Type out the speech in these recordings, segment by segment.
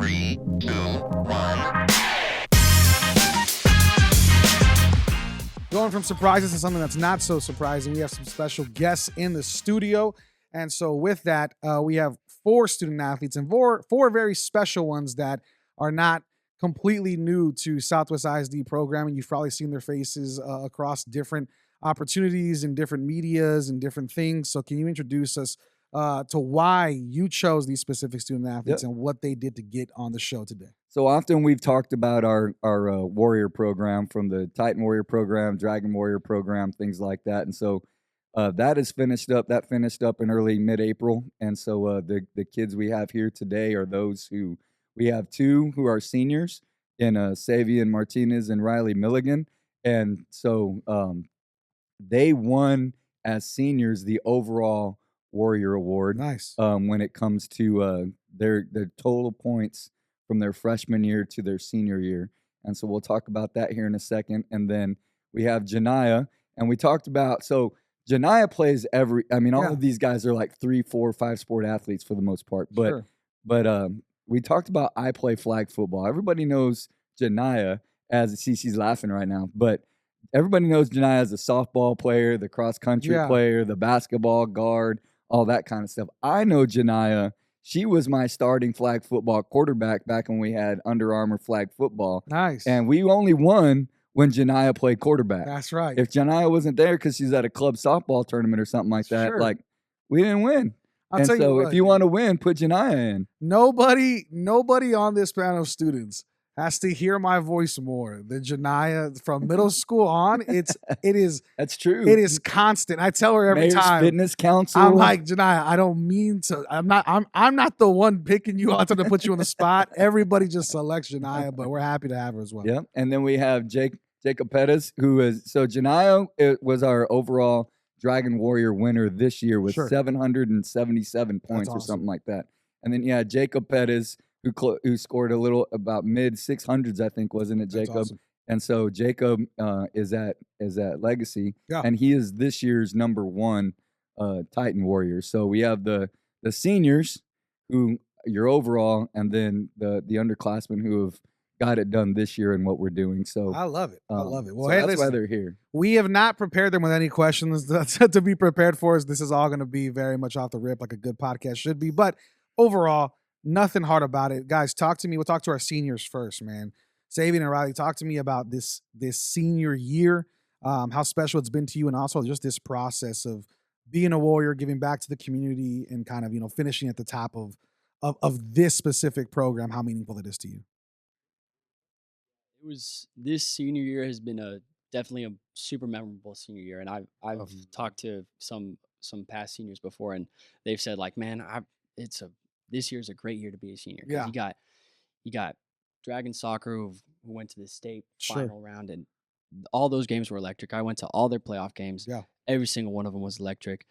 3, 2, 1. Going from surprises to something that's not so surprising, we have some special guests in the studio. And so with that, we have 4 student athletes and four very special ones that are not completely new to Southwest ISD programming. You've probably seen their faces across different opportunities and different medias and different things. So can you introduce us to why you chose these specific student athletes and what they did to get on the show today? So often we've talked about our Warrior program, from the Titan Warrior program, Dragon Warrior program, things like that. And so that is finished up. That finished up in early mid-April. And so the kids we have here today are those who we have 2 who are seniors in Savian Martinez and Riley Milligan. And so they won as seniors the overall Warrior Award. Nice. When it comes to their total points from their freshman year to their senior year. And so we'll talk about that here in a second. And then we have Janiyah, and we talked about, so Janiyah plays all of these guys are like 3, 4, 5 sport athletes for the most part. But we talked about I play flag football. Everybody knows Janiyah as Cece's laughing right now, but everybody knows Janiyah as a softball player, the cross country player, the basketball guard, all that kind of stuff. I know Janiyah. She was my starting flag football quarterback back when we had Under Armour flag football. Nice. And we only won when Janiyah played quarterback. That's right. If Janiyah wasn't there because she's at a club softball tournament or something like that, we didn't win. I'll tell you what, if you want to win, put Janiyah in. Nobody on this panel of students has to hear my voice more than Janiyah from middle school on. It is That's true. It is constant. I tell her every Mayor's time. Fitness Council. I'm like, Janiyah, I don't mean to. I'm not the one picking you out to put you on the spot. Everybody just selects Janiyah, but we're happy to have her as well. Yeah. And then we have Jacob Pettis, who is, so Janiyah was our overall Dragon Warrior winner this year with 777 points or something like that. And then Jacob Pettis, who scored a little about mid 600s, I think, wasn't it, Jacob? Awesome. And so Jacob is at Legacy, and he is this year's number 1 Titan Warrior. So we have the seniors, who your overall, and then the underclassmen who have got it done this year and what we're doing. So I love it. I love it. Well, so that's why they're here. We have not prepared them with any questions to be prepared for us. This is all going to be very much off the rip, like a good podcast should be. But overall, nothing hard about it. Guys, talk to me. We'll talk to our seniors first, man. Savian and Riley, talk to me about this senior year, how special it's been to you, and also just this process of being a Warrior, giving back to the community, and kind of, finishing at the top of this specific program, how meaningful it is to you. This senior year has been definitely a super memorable senior year, and I've talked to some past seniors before, and they've said, like, man, this year's a great year to be a senior. Yeah. You got Dragon Soccer who went to the state final round, and all those games were electric. I went to all their playoff games. Yeah. Every single one of them was electric.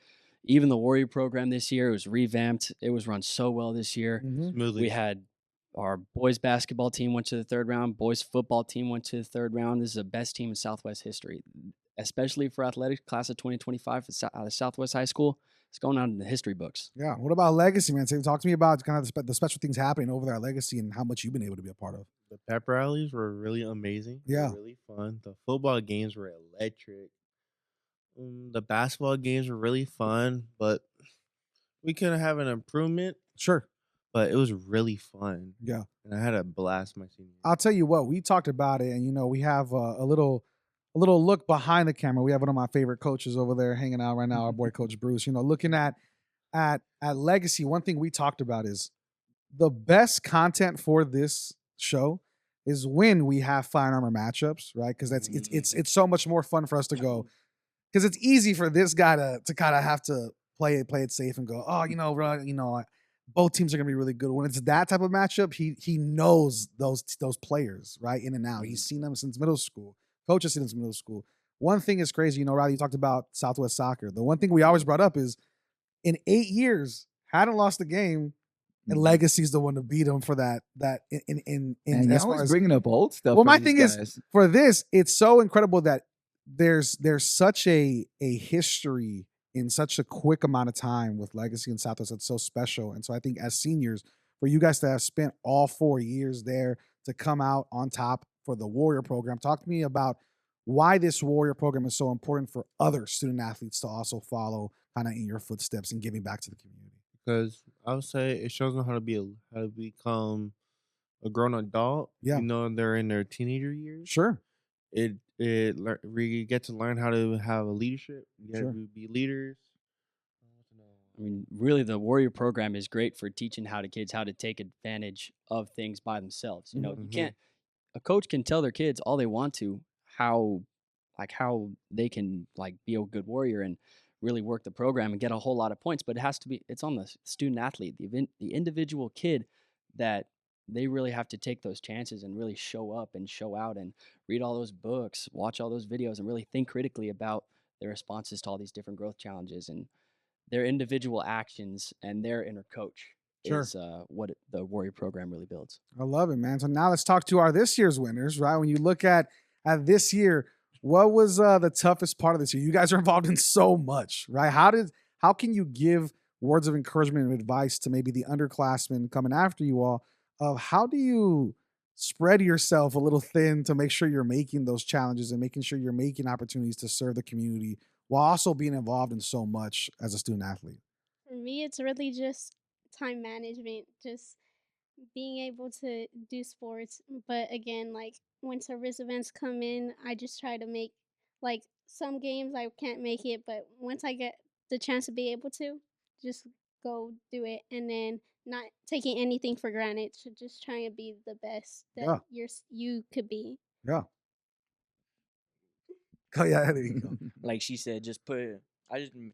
Even the Warrior program this year, it was revamped. It was run so well this year. Smoothly. We had our boys basketball team went to the 3rd round. Boys football team went to the 3rd round. This is the best team in Southwest history, especially for athletics, class of 2025 out of Southwest High School. It's going on in the history books. Yeah. What about Legacy, man? Talk to me about kind of the special things happening over there at Legacy and how much you've been able to be a part of. The pep rallies were really amazing. Yeah. They were really fun. The football games were electric. The basketball games were really fun, but we could have an improvement. Sure. But it was really fun. Yeah. And I had a blast my senior year. I'll tell you what, we talked about it, and, we have a little look behind the camera. We have one of my favorite coaches over there hanging out right now, our boy, Coach Bruce. Looking at Legacy, one thing we talked about is the best content for this show is when we have Fire Armor matchups, right? Because it's so much more fun for us to go, because it's easy for this guy to kind of have to play it safe and go, both teams are gonna be really good. When it's that type of matchup, he knows those players right in and out. He's seen them since middle school. Coach has seen them since middle school. One thing is crazy, Riley, you talked about Southwest soccer. The one thing we always brought up is in 8 years, hadn't lost a game, and Legacy's the one to beat them for that. And as far as bringing up old stuff. Well, my thing is for this, it's so incredible that there's such a history in such a quick amount of time with Legacy and Southwest. That's so special. And so I think as seniors, for you guys to have spent all 4 years there to come out on top for the Warrior program. Talk to me about why this Warrior program is so important for other student athletes to also follow kind of in your footsteps and giving back to the community. Because I would say it shows them how to become a grown adult. Yeah. They're in their teenager years. Sure. We get to learn how to have a leadership. You Sure. have to be leaders. I mean, really, the Warrior program is great for teaching kids how to take advantage of things by themselves. You know, you can't. A coach can tell their kids all they want to how they can be a good warrior and really work the program and get a whole lot of points. But it's on the student athlete, the individual kid, that they really have to take those chances and really show up and show out and read all those books, watch all those videos, and really think critically about their responses to all these different growth challenges and their individual actions and their inner coach. Sure. Is what the Warrior program really builds. I love it, man. So now let's talk to our this year's winners, right? When you look at this year, what was the toughest part of this year? You guys are involved in so much, right? How can you give words of encouragement and advice to maybe the underclassmen coming after you all of how do you spread yourself a little thin to make sure you're making those challenges and making sure you're making opportunities to serve the community while also being involved in so much as a student athlete? For me, it's really just time management, just being able to do sports. But again, when service events come in, I just try to make, some games I can't make it, but once I get the chance to be able to, just go do it. And then not taking anything for granted, so just trying to be the best that you could be. Yeah. Oh, yeah, there you go. Like she said, I just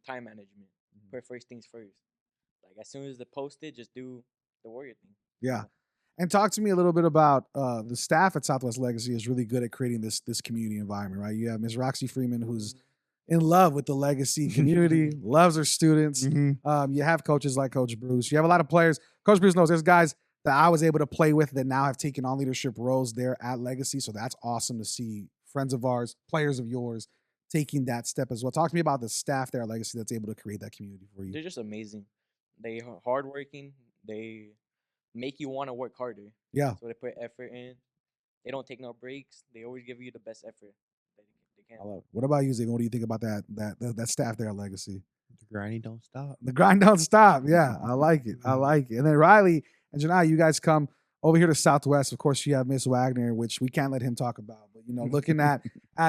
time management. Put first things first. As soon as they post it, just do the Warrior thing. Yeah. And talk to me a little bit about the staff at Southwest Legacy is really good at creating this community environment, right? You have Ms. Roxy Freeman, who's in love with the Legacy community, loves her students. You have coaches like Coach Bruce. You have a lot of players. Coach Bruce knows there's guys that I was able to play with that now have taken on leadership roles there at Legacy. So that's awesome to see friends of ours, players of yours, taking that step as well. Talk to me about the staff there at Legacy that's able to create that community for you. They're just amazing. They are hardworking. They make you want to work harder. Yeah. So they put effort in. They don't take no breaks. They always give you the best effort they can. I love it. What about you, Xavier? What do you think about that staff there at Legacy? The grinding don't stop. The grind don't stop. Yeah, I like it. I like it. And then Riley and Janai, you guys come over here to Southwest. Of course, you have Miss Wagner, which we can't let him talk about. But, looking at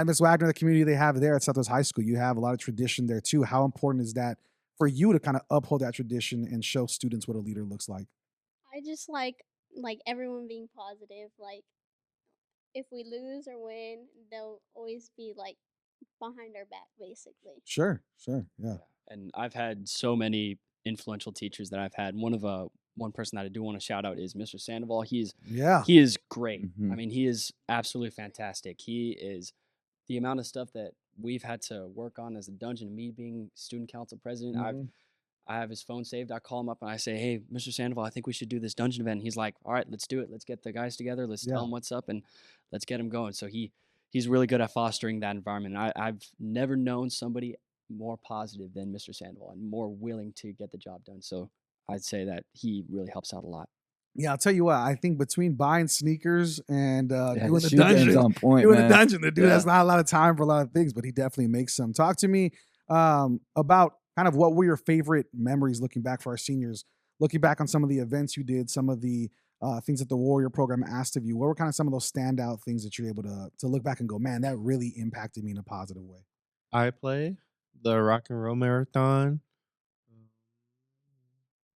Miss Wagner, the community they have there at Southwest High School, you have a lot of tradition there too. How important is that for you to kind of uphold that tradition and show students what a leader looks like? I just like everyone being positive. If we lose or win, they'll always be behind our back, basically. Sure, yeah. And I've had so many influential teachers that I've had. One person that I do want to shout out is Mr. Sandoval. He is great. I mean, he is absolutely fantastic. He is the amount of stuff that we've had to work on as a dungeon. Me being student council president, I have his phone saved. I call him up and I say, "Hey, Mr. Sandoval, I think we should do this dungeon event." And he's like, "All right, let's do it. Let's get the guys together. Let's tell them what's up and let's get them going." So he's really good at fostering that environment. I've never known somebody more positive than Mr. Sandoval and more willing to get the job done. So I'd say that he really helps out a lot. Yeah, I'll tell you what. I think between buying sneakers and doing the shoe game's on point, doing man. the dungeon, the dude has not a lot of time for a lot of things, but he definitely makes some. Talk to me about kind of what were your favorite memories looking back for our seniors, looking back on some of the events you did, some of the things that the Warrior program asked of you. What were kind of some of those standout things that you're able to look back and go, man, that really impacted me in a positive way? I play the rock and roll marathon.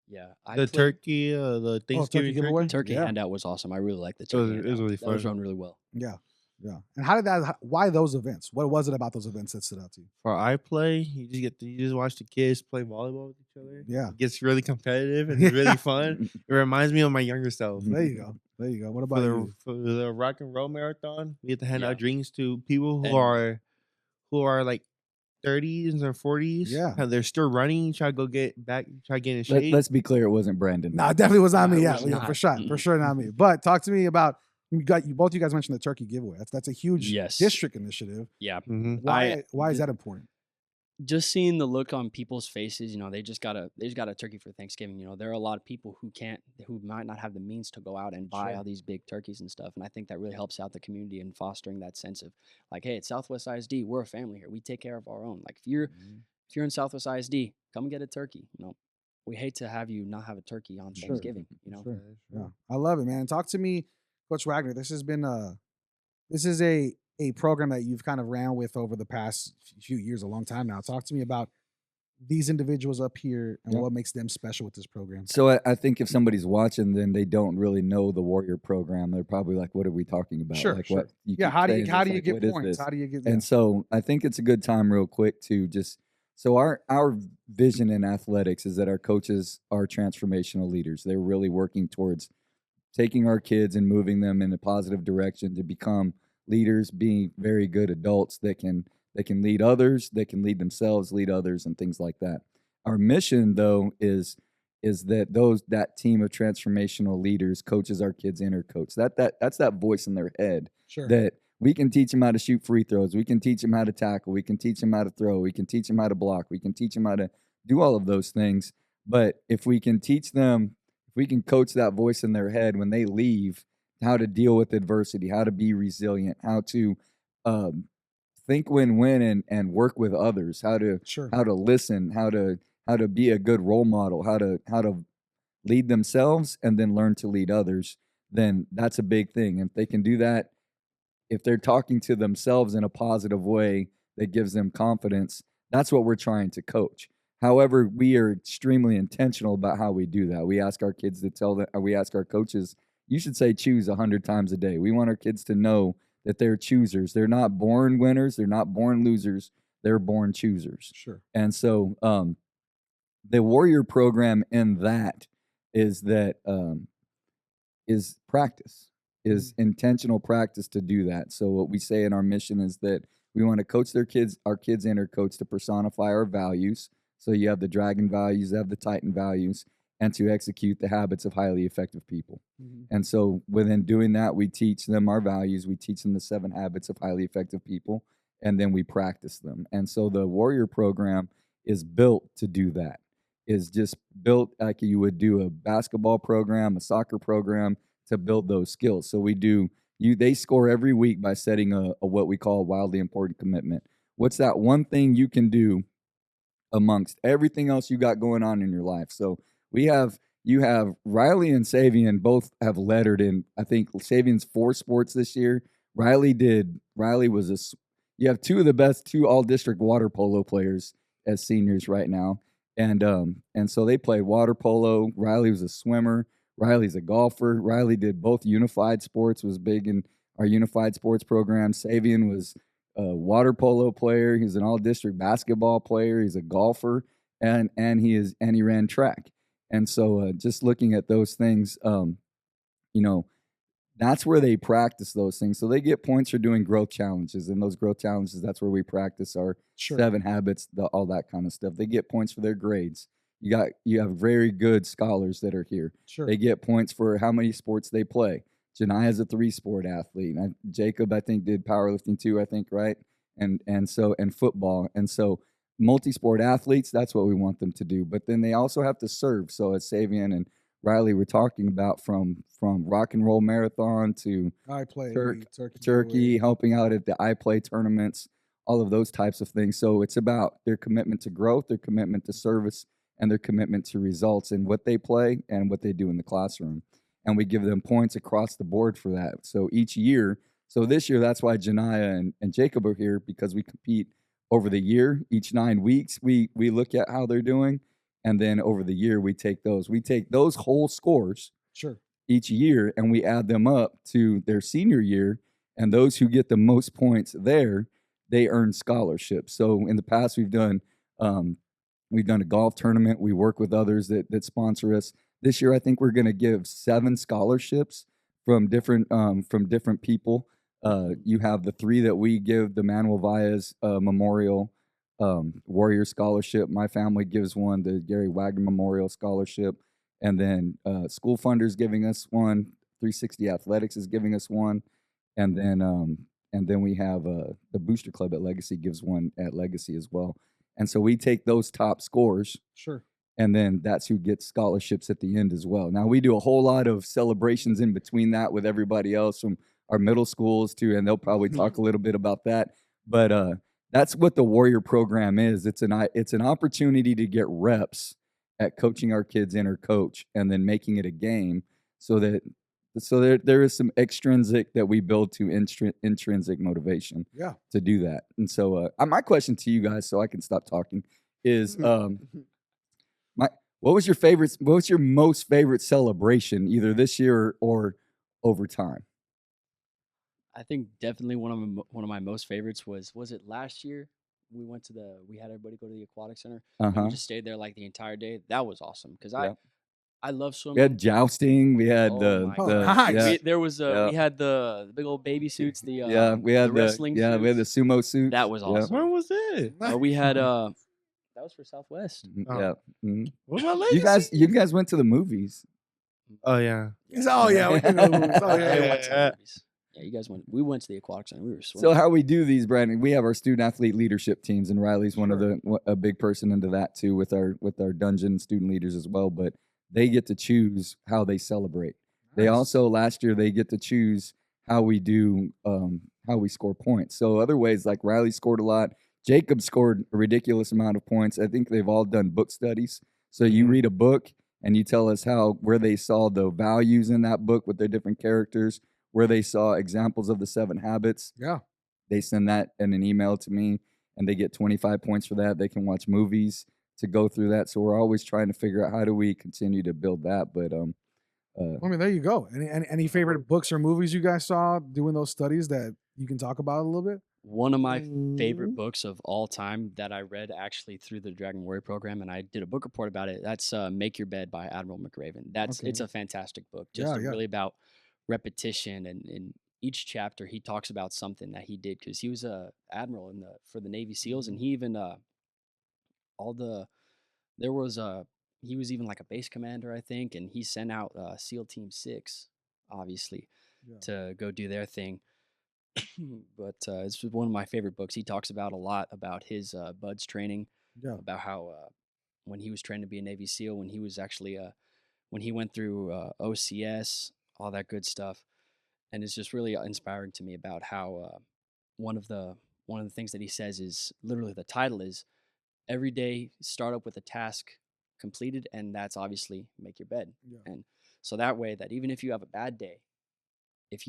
Yeah, The Thanksgiving turkey giveaway? turkey Yeah. handout was awesome. I really liked the It was- turkey. it was handout. really That was fun. run really well. Yeah. And why those events? What was it about those events that stood out to you? For I play, you just watch the kids play volleyball with each other. Yeah. It gets really competitive and it's really fun. It reminds me of my younger self. There you go. What about For you? the rock and roll marathon, we have to hand Yeah. out drinks to people And- who are like 30s or 40s. Yeah. And they're still running, try to go get back, try to get in shape. Let's be clear, it wasn't Brandon. No, it definitely was not No, me. it Yeah, was yeah, not. for sure not me. But talk to me about both you guys mentioned the turkey giveaway. That's a huge Yes. district initiative. Yeah. Mhm. Why is that important? just seeing the look on people's faces, they just got a turkey for Thanksgiving. There are a lot of people who might not have the means to go out and buy Sure. all these big turkeys and stuff. And I think that really helps out the community in fostering that sense of like, hey, it's Southwest ISD. We're a family here. We take care of our own. Like if you're in Southwest ISD, come get a turkey. We hate to have you not have a turkey on Sure. Thanksgiving. Sure. Yeah. I love it, man. Talk to me, Coach Wagner. This is a program that you've kind of ran with over the past few years, a long time now. Talk to me about these individuals up here and Yep. what makes them special with this program. So I think if somebody's watching, then they don't really know the Warrior program. They're probably like, "What are we talking about? Sure, Like sure. what?" You Yeah, keep how do saying you this, like, get what is points? this? How do you get And so I think it's a good time, real quick, to just so our vision in athletics is that our coaches are transformational leaders. They're really working towards taking our kids and moving them in a positive direction to become leaders, being very good adults that can lead others, that can lead themselves, lead others, and things like that. Our mission, though, is that team of transformational leaders coaches our kids' inner coach. That's that voice in their head Sure. that we can teach them how to shoot free throws. We can teach them how to tackle. We can teach them how to throw. We can teach them how to block. We can teach them how to do all of those things. But if we can teach them, if we can coach that voice in their head when they leave, how to deal with adversity, how to be resilient, how to think win-win and work with others, how to Sure. listen, how to be a good role model, how to lead themselves and then learn to lead others, then that's a big thing. If they can do that, if they're talking to themselves in a positive way that gives them confidence, that's what we're trying to coach. However, we are extremely intentional about how we do that. We ask our kids to we ask our coaches, you should say choose 100 times a day. We want our kids to know that they're choosers. They're not born winners. They're not born losers. They're born choosers. Sure. And so the Warrior program in that is practice, is intentional practice to do that. So what we say in our mission is that we want to coach our kids inner coach to personify our values. So you have the dragon values, you have the Titan values, and to execute the habits of highly effective people. And so within doing that, we teach them our values. We teach them the 7 habits of highly effective people, and then we practice them. And so the Warrior program is built to do that, is just built like you would do a basketball program, a soccer program, to build those skills. So they score every week by setting a what we call a wildly important commitment. What's that one thing you can do amongst everything else you got going on in your life? So you have Riley and Savian both have lettered in. I think Savian's 4 sports this year. You have 2 of the best 2 all-district water polo players as seniors right now. And so they played water polo. Riley was a swimmer. Riley's a golfer. Riley did both unified sports, was big in our unified sports program. Savian was a water polo player. He's an all-district basketball player. He's a golfer, and he ran track. And so just looking at those things, that's where they practice those things. So they get points for doing growth challenges, and those growth challenges, that's where we practice our 7 habits, all that kind of stuff. They get points for their grades. You have very good scholars that are here. Sure. They get points for how many sports they play. Jania's a 3-sport athlete. Jacob, I think, did powerlifting too, I think, right? And football. And so multi-sport athletes, that's what we want them to do. But then they also have to serve. So as Savian and Riley were talking about, from rock and roll marathon to I play turkey, helping out at the I Play tournaments, all of those types of things. So it's about their commitment to growth, their commitment to service, and their commitment to results in what they play and what they do in the classroom. And we give them points across the board for that. So each year, so this year, that's why Jania and Jacob are here, because we compete over the year. Each 9 weeks, we look at how they're doing. And then over the year, we take those whole scores Sure. each year, and we add them up to their senior year. And those who get the most points there, they earn scholarships. So in the past, we've done a golf tournament. We work with others that sponsor us. This year, I think we're going to give 7 scholarships from different people. You have the 3 that we give, the Manuel Valles Memorial Warrior Scholarship. My family gives one, the Gary Wagner Memorial Scholarship. And then School Funders giving us one. 360 Athletics is giving us one. And then we have the Booster Club at Legacy gives one at Legacy as well. And so we take those top scores, Sure. and then that's who gets scholarships at the end as well. Now we do a whole lot of celebrations in between that with everybody else from our middle schools too, and they'll probably talk a little bit about that. But that's what the Warrior program is. It's an opportunity to get reps at coaching our kids inner coach and then making it a game, so there is some extrinsic that we build to intrinsic motivation Yeah. to do that. And so my question to you guys, so I can stop talking, is what was your most favorite celebration, either this year or over time? I think definitely one of my most favorites was it last year? We had everybody go to the aquatic center and we just stayed there like the entire day. That was awesome because Yeah. I love We swimming. had jousting. We had Oh my Oh, the nice. yeah, There was yeah. we had the big old baby suits, we had the wrestling we had the suits. sumo suits. That was Yeah. awesome. When was it? We had that was for Southwest. Oh. Yeah. Mhm. What about Legacy? You guys went to the movies. Oh yeah. Oh yeah. We can go to the movies. Oh, Yeah, yeah, we yeah. went to the movies. Yeah, you guys went. We went to the aquatic center. We were So swimming. how we do these, Brandon? We have our student athlete leadership teams, and Riley's one of a big person into that too, with our dungeon student leaders as well. But they get to choose how they celebrate. They Nice. also last year they get to choose how we do how we score points. So other ways, like Riley scored a lot, Jacob scored a ridiculous amount of points. I think they've all done book studies. So you read a book and you tell us where they saw the values in that book with their different characters, where they saw examples of the 7 habits. Yeah. They send that in an email to me, and they get 25 points for that. They can watch movies to go through that. So we're always trying to figure out how do we continue to build that. But I mean, there you go. Any favorite books or movies you guys saw doing those studies that you can talk about a little bit? One of my favorite books of all time that I read actually through the Dragon Warrior program, and I did a book report about it. That's Make Your Bed by Admiral McRaven. It's a fantastic book, just Yeah. really about repetition, and in each chapter he talks about something that he did because he was a admiral for the Navy SEALs, and he even he was even like a base commander, I think, and he sent out SEAL Team 6, obviously, Yeah. to go do their thing. But it's one of my favorite books. He talks about a lot about his BUDS training, Yeah. about how when he was trained to be a Navy SEAL, when he was actually when he went through OCS, all that good stuff, and it's just really inspiring to me about how one of the things that he says is literally, the title is every day start up with a task completed, and that's obviously make your bed. Yeah. And so that way, that even if you have a bad day, if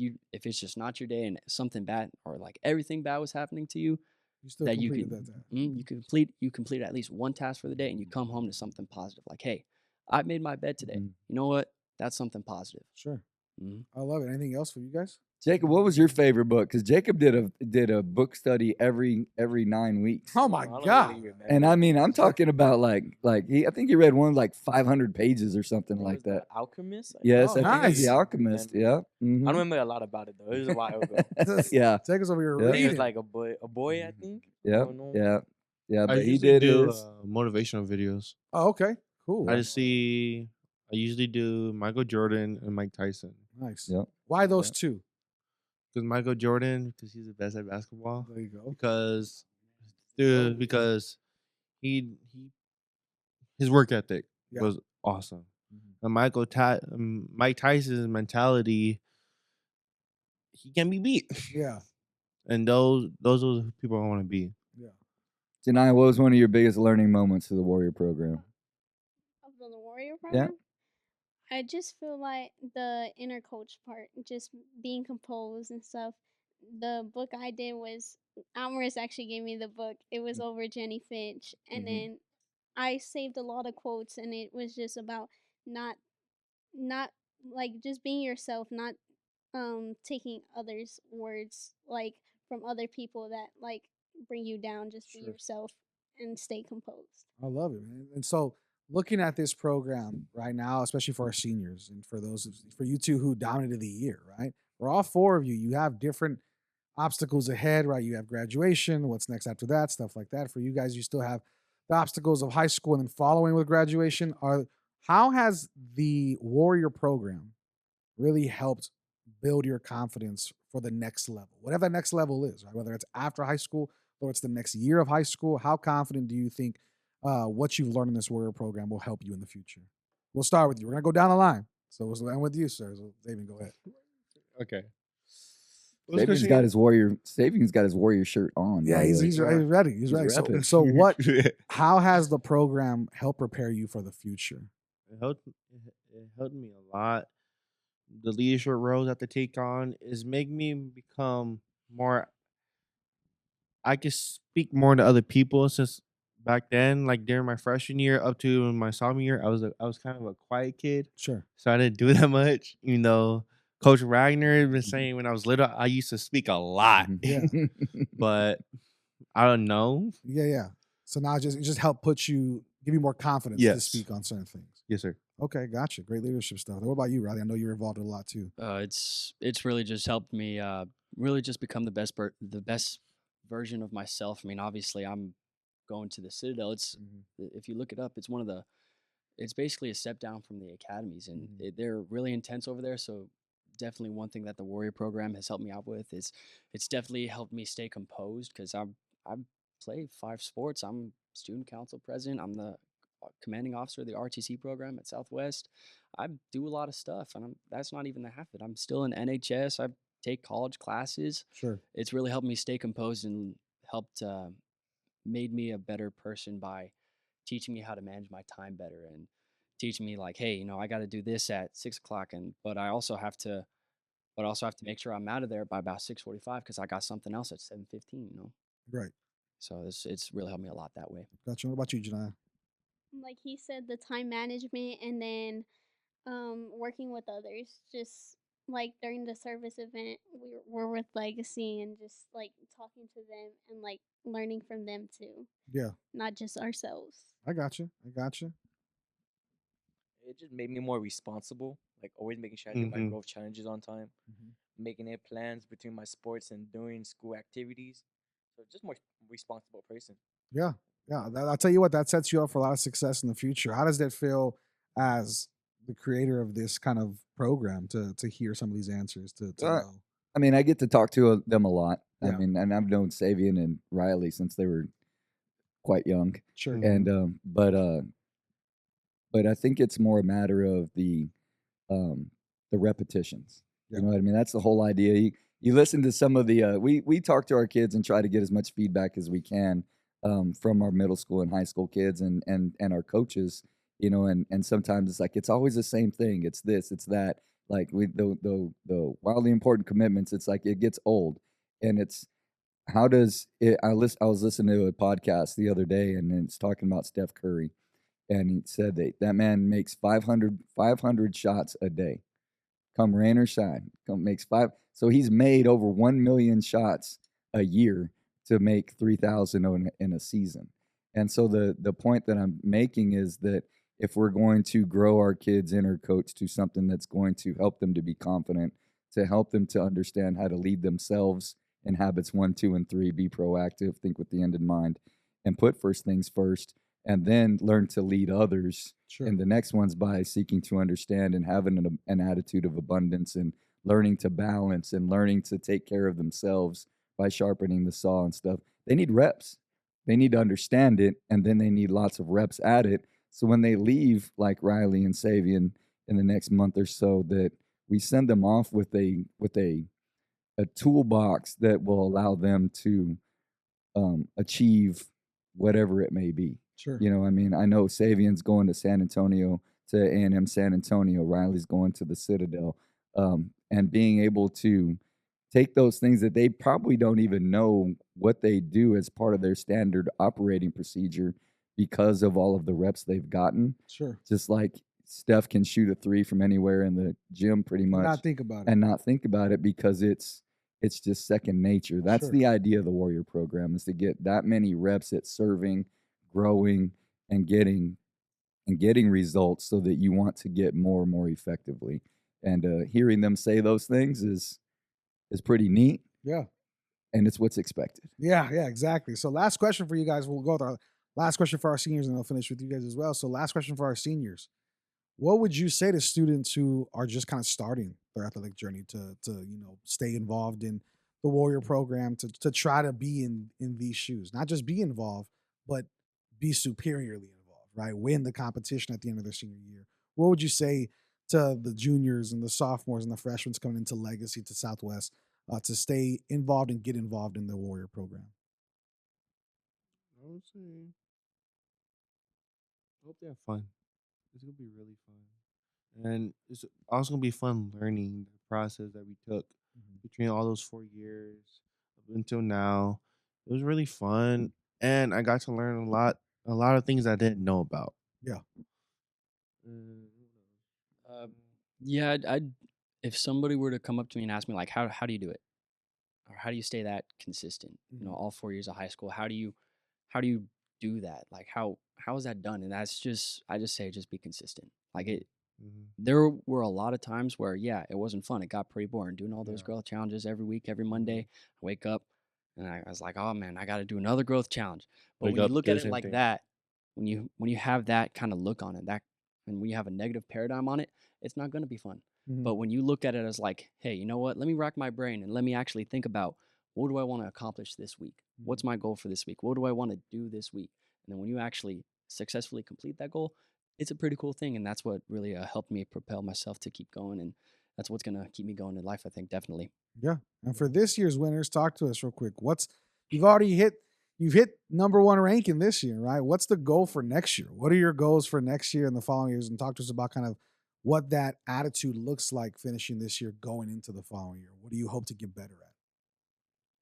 it's just not your day and something bad or like everything bad was happening to you, You still that you completed could that. you complete at least one task for the day, and you come home to something positive. Like, hey, I made my bed today. Mhm. You know what? That's something positive. Sure. Mhm. I love it. Anything else for you guys? Jacob, what was your favorite book? Because Jacob did a book study every 9 weeks. Oh my I don't God. really remember. And I mean, I'm talking about like I think he read one like 500 pages or something It like was The that. Alchemist. Yes, Oh, I think it's nice. The Alchemist. And Yeah. I don't remember a lot about it though. It was a while ago. Yeah. Take us over your Yeah. I think it reading. was like a boy, I think. I Yeah. don't know. Yeah. Yeah. I But he usually did do his. motivational videos. Oh, okay. Cool. I usually do Michael Jordan and Mike Tyson. Nice. Yep. Why those two? Because Michael Jordan, because he's the best at basketball. There you go. Because he his work ethic Yeah. was awesome. Mhm. And Mike Tyson's mentality, he can be beat. Yeah. And those are the people I want to be. Yeah. Janai, what was one of your biggest learning moments of the Warrior program? Of the Warrior Yeah. program? I just feel like the inner coach part, just being composed and stuff. The book I did was Almaris actually gave me the book. It was over Jenny Finch, and Mhm. then I saved a lot of quotes, and it was just about not like just being yourself, not taking others' words like from other people that like bring you down. Just be Sure. yourself and stay composed. I love it, man. And so, looking at this program right now, especially for our seniors and for you two who dominated the year, right? For all 4 of you, you have different obstacles ahead, right? You have graduation, what's next after that, stuff like that. For you guys, you still have the obstacles of high school and then following with graduation. How has the Warrior program really helped build your confidence for the next level, whatever that next level is, right? Whether it's after high school, or it's the next year of high school, how confident do you think what you've learned in this Warrior program will help you in the future? We'll start with you. We're going to go down the line. So we'll end with you, sir. So David, go ahead. Okay. What's the Sabian's question got again? his Warrior shirt on. Yeah, by the way. he's ready. He's ready. So, repping. so what? How has the program helped prepare you for the future? It helped me a lot. The leadership roles I have to take on is make me become more. I can speak more to other people since back then, like during my freshman year up to my sophomore year, I was kind of a quiet kid, Sure. so I didn't do that much. You know, Coach Wagner had been saying when I was little, I used to speak a lot, Yeah. but I don't know. Yeah. So now it just help give you more confidence to Yes. speak on certain things. Yes, sir. Okay, gotcha. Great leadership stuff. What about you, Riley? I know you're involved in a lot too. It's really just helped me really just become the best version of myself. I mean, obviously, I'm going to the Citadel. It's if you look it up, it's basically a step down from the academies, and they're really intense over there. So definitely one thing that the Warrior program has helped me out with is it's definitely helped me stay composed because I've played 5 sports. I'm student council president. I'm the commanding officer of the RTC program at Southwest. I do a lot of stuff, and that's not even the half of it. I'm still in NHS. I take college classes. Sure. It's really helped me stay composed and helped made me a better person by teaching me how to manage my time better and teaching me like, hey, I got to do this at 6 o'clock, but I also have to make sure I'm out of there by about 6:45 because I got something else at 7:15. Right. So it's really helped me a lot that way. Gotcha. What about you, Janaya? Like he said, the time management and then working with others. Just like during the service event, we're with Legacy and just like talking to them and like learning from them too, Yeah, not just ourselves. I got you. It just made me more responsible, like always making sure I do my Mhm. growth challenges on time, making it plans between my sports and doing school activities. So just more responsible person. Yeah. I'll tell you what, that sets you up for a lot of success in the future. How does that feel as the creator of this kind of program to hear some of these answers to know? I mean, I get to talk to them a lot. I Yeah. mean, and I've known Sabian and Riley since they were quite young. Sure. And but I think it's more a matter of the repetitions. Yeah. You know what I mean? That's the whole idea. You listen to some of the we talk to our kids and try to get as much feedback as we can from our middle school and high school kids and our coaches. And sometimes it's like it's always the same thing. It's this, it's that. Like the wildly important commitments. It's like it gets old, and it's how does it? I was listening to a podcast the other day, and it's talking about Steph Curry, and he said that man makes 500 shots a day, come rain or shine. Makes 5. So he's made over 1 million shots a year to make 3,000 in a season. And so the point that I'm making is that if we're going to grow our kids' inner coach to something that's going to help them to be confident, to help them to understand how to lead themselves in habits 1, 2, and 3, be proactive, think with the end in mind, and put first things first, and then learn to lead others. Sure. And the next one's by seeking to understand and having an attitude of abundance and learning to balance and learning to take care of themselves by sharpening the saw and stuff. They need reps. They need to understand it, and then they need lots of reps at it. So when they leave, like Riley and Savian, in the next month or so, that we send them off with a toolbox that will allow them to achieve whatever it may be. Sure. I mean, I know Savian's going to San Antonio, to A&M San Antonio. Riley's going to the Citadel. And being able to take those things that they probably don't even know what they do as part of their standard operating procedure because of all of the reps they've gotten. Sure. Just like Steph can shoot a 3 from anywhere in the gym pretty much. Not think about it. And not think about it because it's just second nature. That's Sure. the idea of the Warrior program, is to get that many reps at serving, growing, and getting results so that you want to get more and more effectively. And hearing them say those things is pretty neat. Yeah. And it's what's expected. Yeah, exactly. So last question for you guys. We'll go with our last question for our seniors, and I'll finish with you guys as well. So last question for our seniors. What would you say to students who are just kind of starting their athletic journey to stay involved in the Warrior program to try to be in these shoes, not just be involved, but be superiorly involved, right? Win the competition at the end of their senior year. What would you say to the juniors and the sophomores and the freshmen coming into Legacy to Southwest to stay involved and get involved in the Warrior program? I would say, I hope they have fun. It's gonna be really fun, and it's also gonna be fun learning the process that we took between all those 4 years up until now. It was really fun, and I got to learn a lot of things I didn't know about. Yeah. Yeah, I'd if somebody were to come up to me and ask me like, how do you do it, or how do you stay that consistent? You know, all 4 years of high school. How do you do that? Like, how is that done? And I just say just be consistent. Like it. There were a lot of times where it wasn't fun. It got pretty boring doing all those growth challenges every week, every Monday. I wake up and I was like, oh man, I got to do another growth challenge. But Wake when you up, look do at the it same like thing. that, when you have that kind of look on it, and when you have a negative paradigm on it, it's not going to be fun. But when you look at it as like, hey, you know what? Let me rack my brain and let me actually think about, what do I want to accomplish this week? What's my goal for this week? What do I want to do this week? And then when you actually successfully complete that goal, it's a pretty cool thing. And that's what really helped me propel myself to keep going. And that's what's going to keep me going in life, I think, definitely. Yeah. And for this year's winners, talk to us real quick. You've hit number one ranking this year, right? What's the goal for next year? What are your goals for next year and the following years? And talk to us about kind of what that attitude looks like finishing this year, going into the following year. What do you hope to get better at?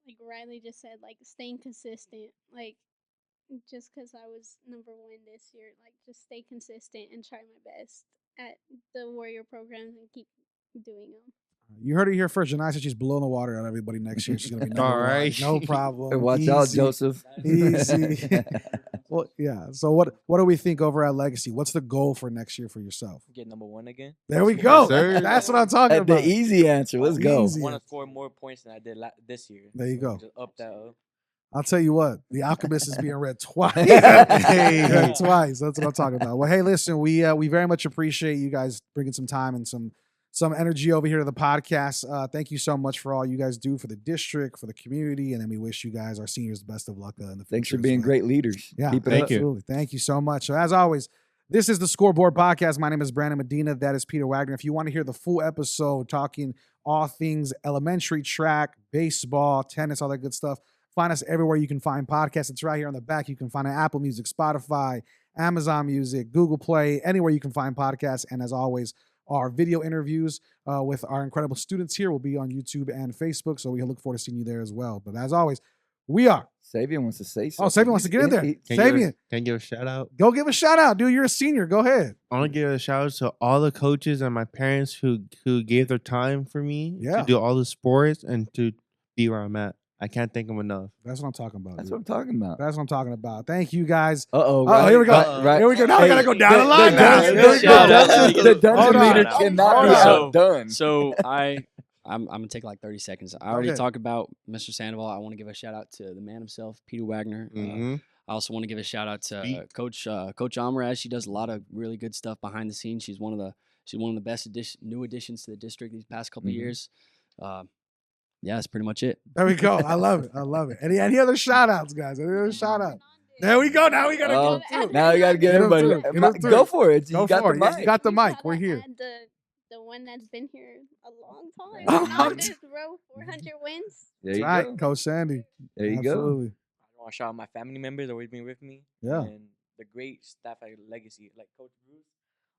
Like Riley just said, like staying consistent. Like just because I was number one this year, like just stay consistent and try my best at the Warrior programs and keep doing them. You heard it here first. Janai said she's blowing the water out of everybody next year. She's going to be number All one. right. No problem. Watch out, Easy. Joseph. Easy. Well, yeah. So what do we think over at Legacy? What's the goal for next year for yourself? Get number one again. There we go. sir. That's what I'm talking about. The easy answer. Let's go. Easy. I want to score more points than I did this year. There you go. Just up that up. I'll tell you what, the Alchemist is being read twice. Hey. Read twice. That's what I'm talking about. Well, hey, listen, we very much appreciate you guys bringing some time and some energy over here to the podcast. Thank you so much for all you guys do for the district, for the community, and then we wish you guys, our seniors, the best of luck in the future. Thanks for as being well. great leaders. Yeah, Keep it Thank up. you. absolutely. Thank you so much. So as always, this is the Scoreboard Podcast. My name is Brandon Medina. That is Peter Wagner. If you want to hear the full episode talking all things elementary, track, baseball, tennis, all that good stuff, find us everywhere you can find podcasts. It's right here on the back. You can find it on Apple Music, Spotify, Amazon Music, Google Play, anywhere you can find podcasts. And as always, our video interviews with our incredible students here will be on YouTube and Facebook. So we look forward to seeing you there as well. But as always, we are. Savian wants to say something. Oh, Savian wants to get in there. Can Savian, you give a shout out? go give a shout out, dude. You're a senior. Go ahead. I want to give a shout out to all the coaches and my parents who gave their time for me Yeah. to do all the sports and to be where I'm at. I can't thank them enough. That's what I'm talking about. That's dude. what I'm talking about. That's what I'm talking about. Thank you guys. Uh-oh. Oh, here we go. Right. Here we go. Now we gotta go down the line. The now. dungeon- Here we Shout go. out. the dungeon Hold on. leader cannot Hold be on. outdone. So I'm gonna take like 30 seconds. I already Okay. talked about Mr. Sandoval. I want to give a shout out to the man himself, Peter Wagner. Mhm. I also want to give a shout out to Speak. Coach Amraz. She does a lot of really good stuff behind the scenes. She's one of the best new additions to the district these past couple Mhm. years. Yeah, that's pretty much it. There we go. I love it. I love it. Any other shout outs, guys? Any other shout out? There we go. Now we gotta Oh, go through. now we got to get Get 'em everybody. through. Get 'em Go through. for it. You Go got for the it. mic. You got the We mic. gotta We're here. add the one that's been here a long time. Long On time. this row, 400 wins. There That's you right, go. Coach Sandy. There you go. Absolutely. I want to shout out my family members always been with me. Yeah. And the great staff at Legacy, like Coach Bruce.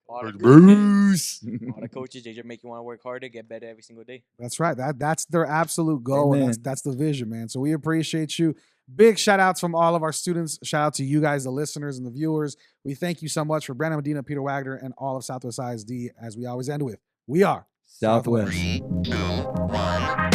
All the Coach coaches- All the coaches, they just make you want to work harder, get better every single day. That's right. That's their absolute goal. And Amen. that's the vision, man. So we appreciate you. Big shout outs from all of our students. Shout out to you guys, the listeners and the viewers. We thank you so much for Brandon Medina, Peter Wagner, and all of Southwest ISD, as we always end with. We are Southwest. 3, 2, 1.